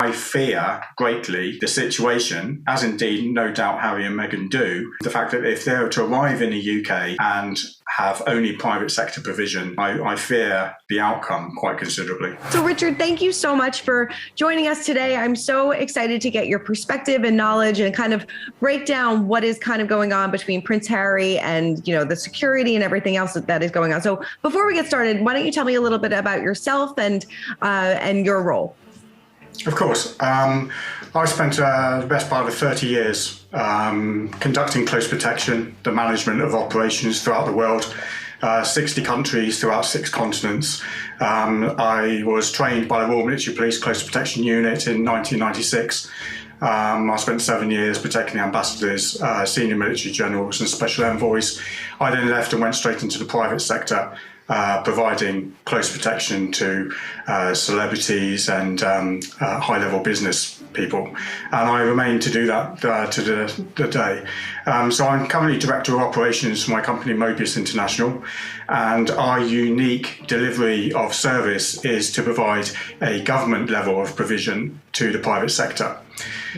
I fear greatly the situation, as indeed no doubt Harry and Meghan do, the fact that if they were to arrive in the UK and have only private sector provision, I fear the outcome quite considerably. So Richard, thank you so much for joining us today. I'm so excited to get your perspective and knowledge and kind of break down what is kind of going on between Prince Harry and, the security and everything else that is going on. So before we get started, why don't you tell me a little bit about yourself and your role? Of course. I spent the best part of 30 years conducting close protection, the management of operations throughout the world, 60 countries throughout 6 continents. I was trained by the Royal Military Police Close Protection Unit in 1996. I spent 7 years protecting ambassadors, senior military generals and special envoys. I then left and went straight into the private sector, providing close protection to celebrities and high-level business people. And I remain to do that to the day. So I'm currently Director of Operations for my company, Mobius International, and our unique delivery of service is to provide a government level of provision to the private sector.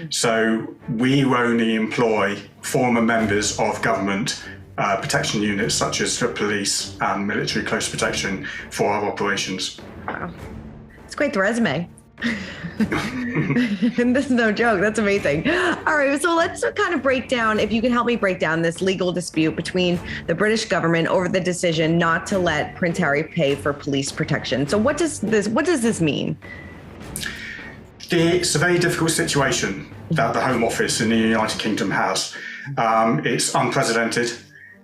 So we only employ former members of government protection units such as the police and military close protection for our operations. Wow. It's quite the resume. And this is no joke. That's amazing. All right. So let's kind of break down, if you can help me break down this legal dispute between the British government over the decision not to let Prince Harry pay for police protection. So what does this mean? It's a very difficult situation that the Home Office in the United Kingdom has. It's unprecedented.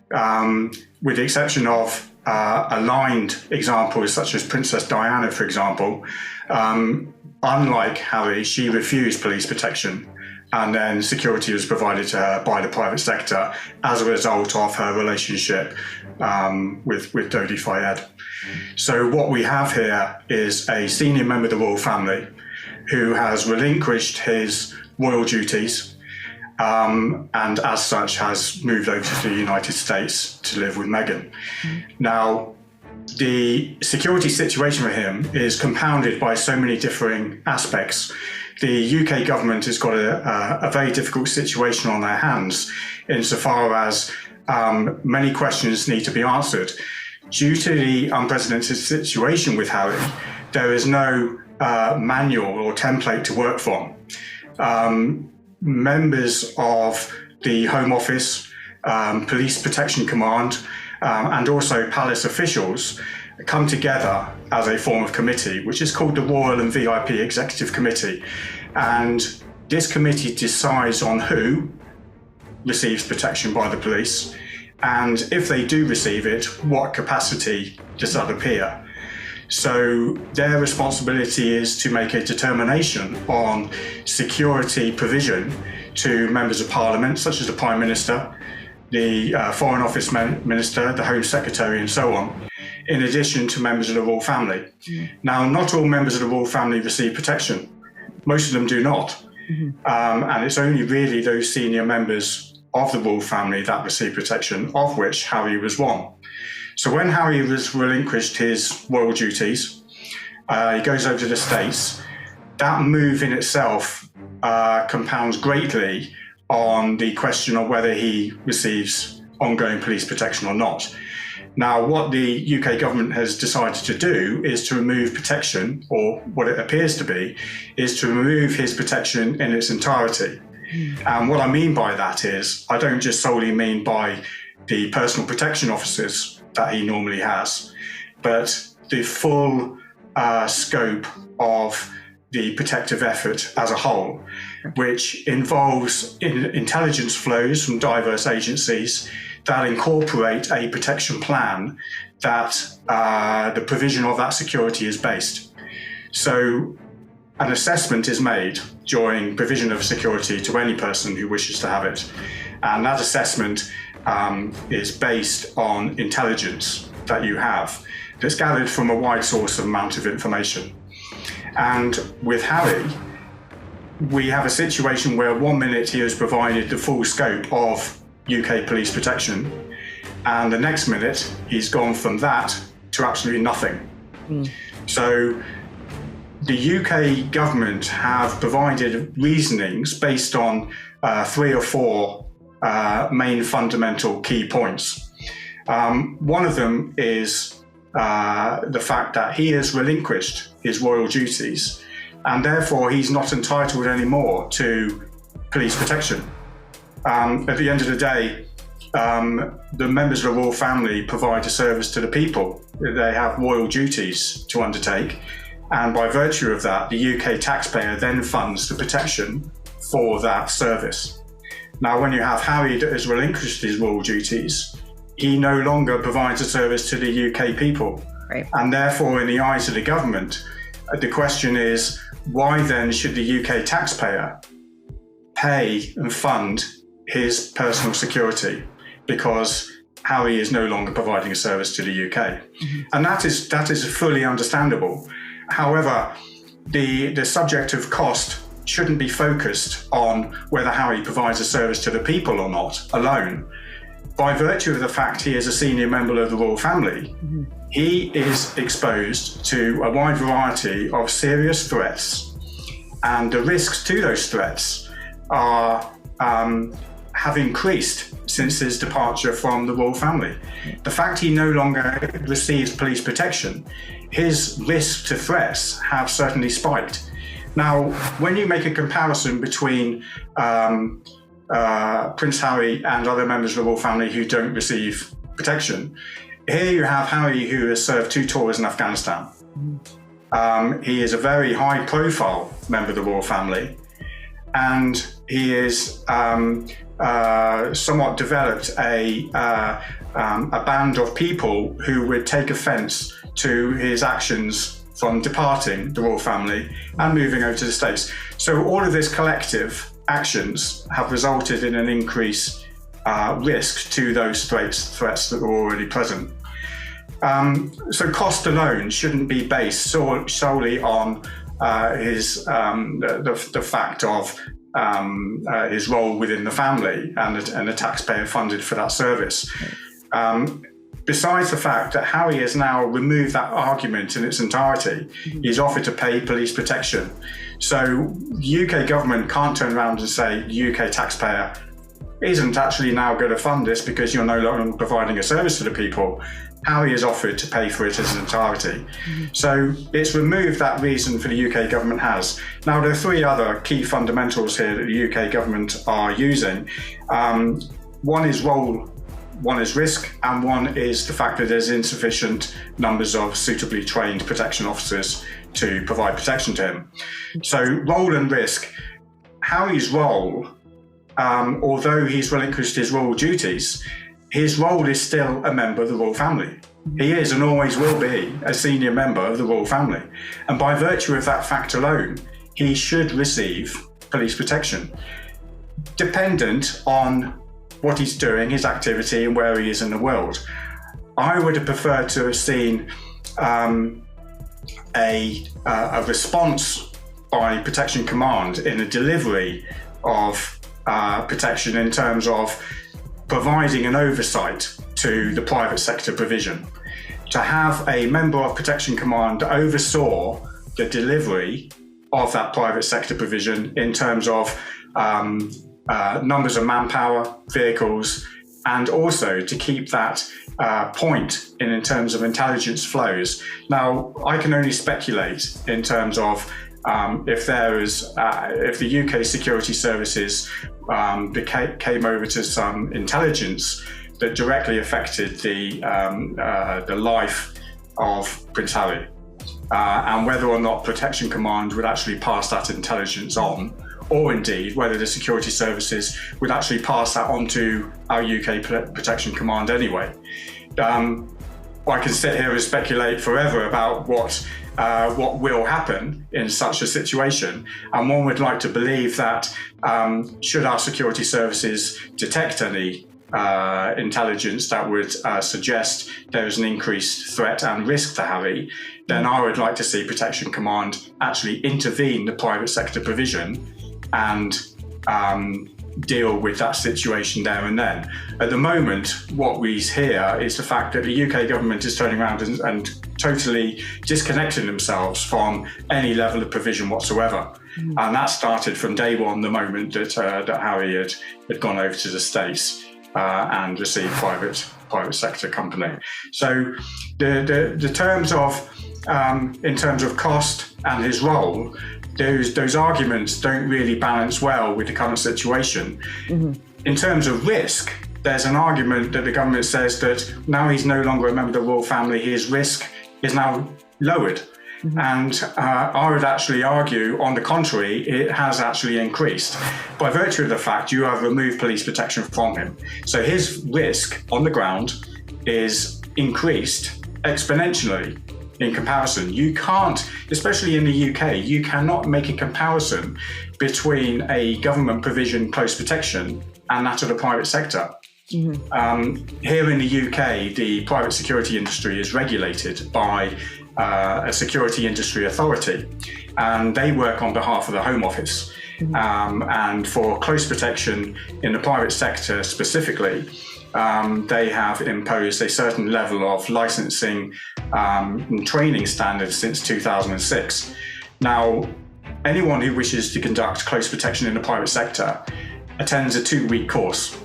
With the exception of aligned examples such as Princess Diana, for example, unlike Harry, she refused police protection and then security was provided to her by the private sector as a result of her relationship with Dodi Fayed. So what we have here is a senior member of the royal family who has relinquished his royal duties and as such has moved over to the United States to live with Meghan. Now, the security situation for him is compounded by so many differing aspects. The UK government has got a very difficult situation on their hands insofar as many questions need to be answered. Due to the unprecedented situation with Harry, there is no manual or template to work from. Members of the Home Office, Police Protection Command, and also palace officials come together as a form of committee, which is called the Royal and VIP Executive Committee. And this committee decides on who receives protection by the police, and if they do receive it, what capacity does that appear? So their responsibility is to make a determination on security provision to members of Parliament, such as the Prime Minister, the Foreign Office Minister, the Home Secretary, and so on, in addition to members of the royal family. Now, not all members of the royal family receive protection. Most of them do not. And it's only really those senior members of the royal family that receive protection, of which Harry was one. So when Harry was relinquished his royal duties, he goes over to the States. That move in itself compounds greatly on the question of whether he receives ongoing police protection or not. Now, what the UK government has decided to do is to remove protection, or what it appears to be, is to remove his protection in its entirety. And what I mean by that is, I don't just solely mean by the personal protection officers that he normally has, but the full scope of the protective effort as a whole, which involves intelligence flows from diverse agencies that incorporate a protection plan that the provision of that security is based. So an assessment is made during provision of security to any person who wishes to have it. And that assessment is based on intelligence that you have that's gathered from a wide source of amount of information. And with Harry, we have a situation where 1 minute he has provided the full scope of UK police protection, and the next minute he's gone from that to absolutely nothing. So the UK government have provided reasonings based on 3 or 4 main fundamental key points. One of them is the fact that he has relinquished his royal duties, and therefore he's not entitled anymore to police protection. At the end of the day, the members of the royal family provide a service to the people. They have royal duties to undertake, and by virtue of that, the UK taxpayer then funds the protection for that service. Now, when you have Harry that has relinquished his royal duties, he no longer provides a service to the UK people. Right. And therefore, in the eyes of the government, the question is, why then should the UK taxpayer pay and fund his personal security? Because Harry is no longer providing a service to the UK. Mm-hmm. And that is fully understandable. However, the subject of cost shouldn't be focused on whether Harry provides a service to the people or not alone. By virtue of the fact he is a senior member of the royal family, mm-hmm. he is exposed to a wide variety of serious threats, and the risks to those threats have increased since his departure from the royal family. The fact he no longer receives police protection, his risks to threats have certainly spiked. Now, when you make a comparison between Prince Harry and other members of the royal family who don't receive protection, here you have Harry, who has served 2 tours in Afghanistan. He is a very high-profile member of the royal family, and he is somewhat developed a band of people who would take offence to his actions from departing the royal family and moving over to the States. So all of this collective actions have resulted in an increased risk to those threats that were already present. So cost alone shouldn't be based solely on the fact of his role within the family and the taxpayer funded for that service. Besides the fact that Harry has now removed that argument in its entirety, he's offered to pay police protection. So the UK government can't turn around and say the UK taxpayer isn't actually now going to fund this because you're no longer providing a service to the people. Harry has offered to pay for it in its entirety. So it's removed that reason for the UK government has. Now, there are 3 other key fundamentals here that the UK government are using. One is role, one is risk, and one is the fact that there's insufficient numbers of suitably trained protection officers to provide protection to him. So role and risk. Harry's role, although he's relinquished his royal duties, his role is still a member of the royal family. He is and always will be a senior member of the royal family. And by virtue of that fact alone, he should receive police protection, dependent on what he's doing, his activity, and where he is in the world. I would have preferred to have seen a response by Protection Command in the delivery of protection in terms of providing an oversight to the private sector provision. To have a member of Protection Command that oversaw the delivery of that private sector provision in terms of numbers of manpower, vehicles, and also to keep that point in terms of intelligence flows. Now, I can only speculate in terms of if the UK security services came over to some intelligence that directly affected the life of Prince Harry, and whether or not Protection Command would actually pass that intelligence on, or indeed whether the security services would actually pass that on to our UK Protection Command anyway. I can sit here and speculate forever about what will happen in such a situation, and one would like to believe that should our security services detect any intelligence that would suggest there is an increased threat and risk to Harry, then I would like to see Protection Command actually intervene the private sector provision and deal with that situation there and then. At the moment, what we hear is the fact that the UK government is turning around and totally disconnecting themselves from any level of provision whatsoever. And that started from day one, the moment that Harry had gone over to the States and received private sector company. So the terms of in terms of cost and his role, those arguments don't really balance well with the current situation. In terms of risk, there's an argument that the government says that now he's no longer a member of the royal family, his risk is now lowered. And I would actually argue, on the contrary, it has actually increased by virtue of the fact you have removed police protection from him. So his risk on the ground is increased exponentially in comparison. You can't, especially in the UK, you cannot make a comparison between a government provision close protection and that of the private sector. Here in the UK, the private security industry is regulated by a security industry authority, and they work on behalf of the Home Office. And for close protection in the private sector specifically, they have imposed a certain level of licensing and training standards since 2006. Now, anyone who wishes to conduct close protection in the private sector attends a 2-week course,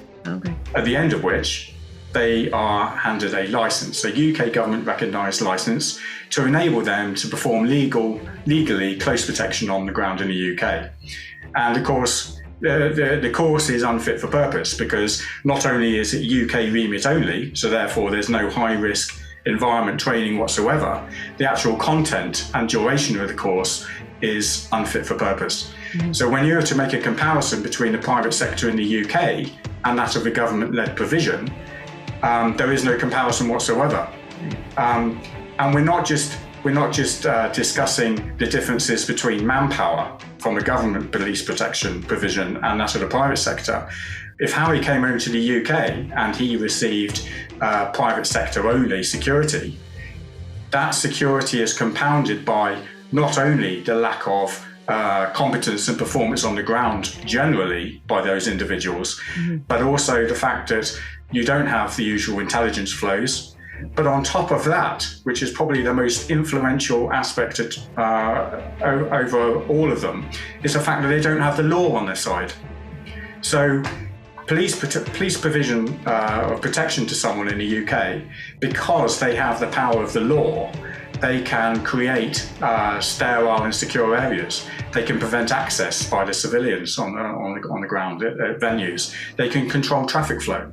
at the end of which they are handed a license, a UK government recognised license, to enable them to perform legally close protection on the ground in the UK. And of course, the course is unfit for purpose, because not only is it UK remit only, so therefore there's no high risk environment training whatsoever, the actual content and duration of the course is unfit for purpose. So when you're to make a comparison between the private sector in the UK and that of the government-led provision, there is no comparison whatsoever. And we're not just discussing the differences between manpower from the government police protection provision and that of the private sector. If Harry came over to the UK and he received private sector only security, that security is compounded by not only the lack of competence and performance on the ground generally by those individuals, but also the fact that you don't have the usual intelligence flows. But on top of that, which is probably the most influential aspect over all of them, is the fact that they don't have the law on their side. So police provision of protection to someone in the UK, because they have the power of the law, they can create sterile and secure areas. They can prevent access by the civilians on the ground at venues. They can control traffic flow.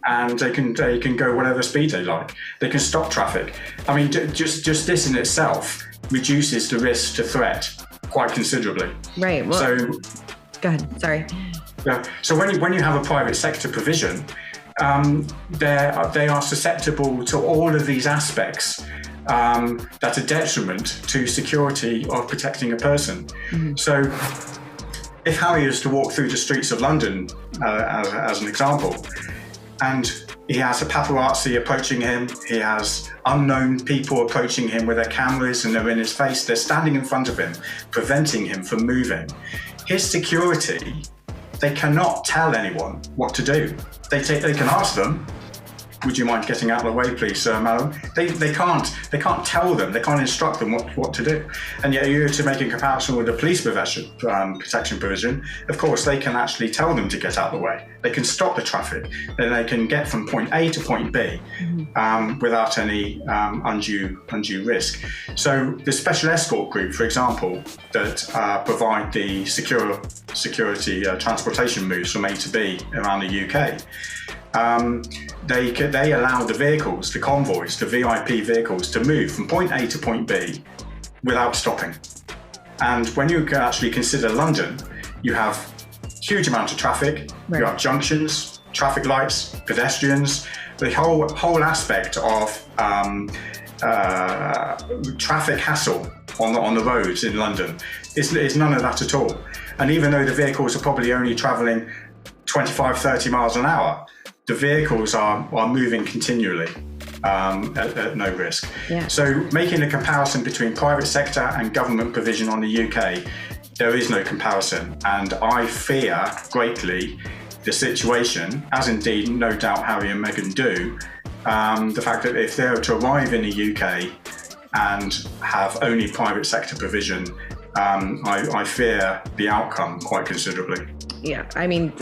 And they can go whatever speed they like. They can stop traffic. I mean, just this in itself reduces the risk to threat quite considerably. Right. Well, so, go ahead. Sorry. Yeah. So when you have a private sector provision, they are susceptible to all of these aspects that are detriment to security of protecting a person. So if Harry is to walk through the streets of London, as an example, and he has a paparazzi approaching him, he has unknown people approaching him with their cameras and they're in his face, they're standing in front of him, preventing him from moving. His security, they cannot tell anyone what to do. They can ask them, would you mind getting out of the way, please, madam? They can't tell them, they can't instruct them what to do. And yet you're to make a comparison with the police protection provision, of course they can actually tell them to get out of the way. They can stop the traffic, then they can get from point A to point B without any undue risk. So the special escort group, for example, that provide the security transportation moves from A to B around the UK, they allow the vehicles, the convoys, the VIP vehicles to move from point A to point B without stopping. And when you actually consider London, you have huge amount of traffic, you have junctions, traffic lights, pedestrians, the whole aspect of traffic hassle on the roads in London is none of that at all. And even though the vehicles are probably only travelling 25, 30 miles an hour, the vehicles are moving continually at no risk. Yeah. So making a comparison between private sector and government provision on the UK, there is no comparison. And I fear greatly the situation, as indeed no doubt Harry and Meghan do, the fact that if they were to arrive in the UK and have only private sector provision, I fear the outcome quite considerably. Yeah, I mean,